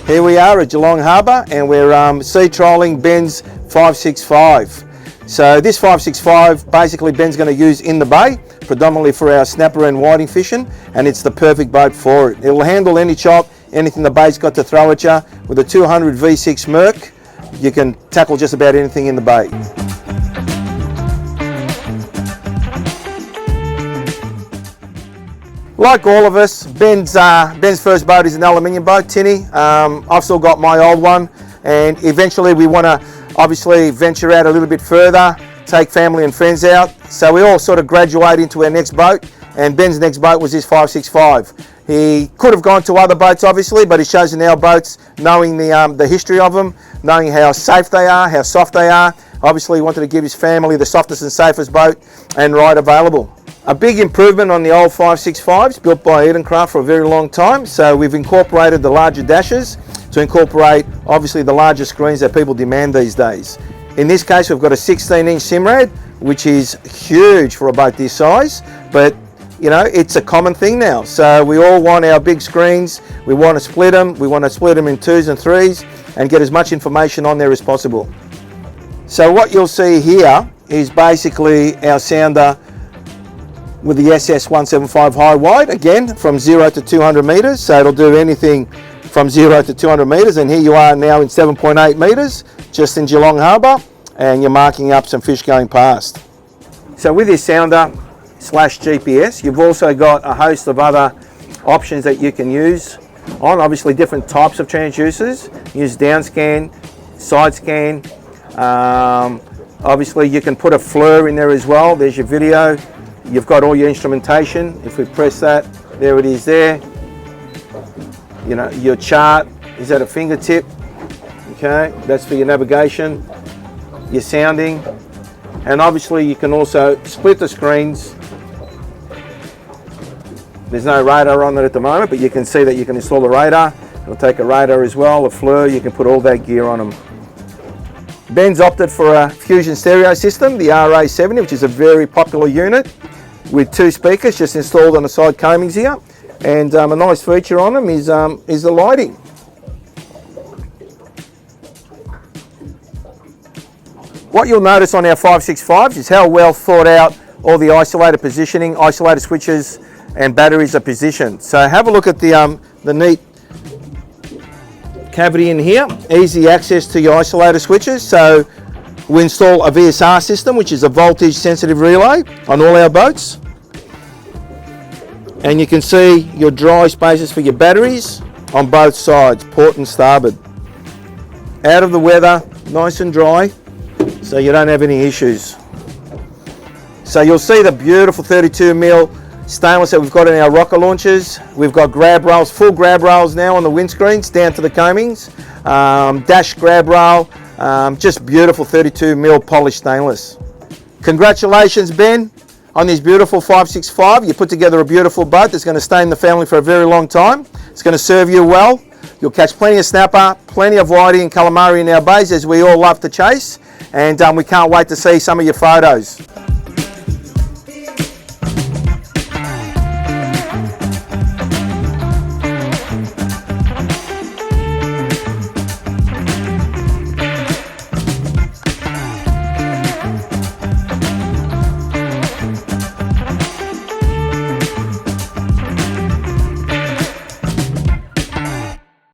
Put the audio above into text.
Here we are at Geelong Harbour, and we're sea trolling Ben's 565. So this 565, basically Ben's going to use in the bay, predominantly for our snapper and whiting fishing, and it's the perfect boat for it. It'll handle any chop, anything the bay's got to throw at you. With a 200 V6 Merc, you can tackle just about anything in the bay. Like all of us, Ben's first boat is an aluminium boat, tinny. I've still got my old one, and eventually we want to obviously venture out a little bit further, take family and friends out. So we all sort of graduate into our next boat, and Ben's next boat was his 565. He could have gone to other boats obviously, but he's chosen our boats, knowing the history of them, knowing how safe they are, how soft they are. Obviously he wanted to give his family the softest and safest boat and ride available. A big improvement on the old 565s, built by Edencraft for a very long time. So we've incorporated the larger dashes to incorporate obviously the larger screens that people demand these days. In this case we've got a 16-inch Simrad, which is huge for a boat this size, but you know, it's a common thing now. So we all want our big screens, we want to split them, in 2s and 3s and get as much information on there as possible. So what you'll see here is basically our sounder with the SS175 high wide, again from 0 to 200 metres, so it'll do anything from 0 to 200 metres, and here you are now in 7.8 metres just in Geelong Harbour, and you're marking up some fish going past. So with this sounder slash GPS, you've also got a host of other options that you can use on, obviously different types of transducers. Use down scan, side scan, obviously you can put a FLIR in there as well. There's your video. You've got all your instrumentation. If we press that, there it is there. You know, your chart is at a fingertip. Okay, that's for your navigation, your sounding, and obviously you can also split the screens. There's no radar on it at the moment, but you can see that you can install the radar. It'll take a radar as well, a FLIR, you can put all that gear on them. Ben's opted for a Fusion stereo system, the RA70, which is a very popular unit, with 2 speakers just installed on the side coamings here, and a nice feature on them is the lighting. What you'll notice on our 565s is how well thought out all the isolator positioning, isolator switches and batteries are positioned. So have a look at the neat cavity in here, easy access to your isolator switches. So we install a VSR system, which is a voltage sensitive relay on all our boats. And you can see your dry spaces for your batteries on both sides, port and starboard. Out of the weather, nice and dry, so you don't have any issues. So you'll see the beautiful 32mm stainless that we've got in our rocker launchers. We've got grab rails, full grab rails now on the windscreens down to the coamings, dash grab rail, just beautiful 32mm polished stainless. Congratulations, Ben, on this beautiful 565. You put together a beautiful boat that's going to stay in the family for a very long time. It's going to serve you well. You'll catch plenty of snapper, plenty of whiting and calamari in our bays, as we all love to chase, and we can't wait to see some of your photos.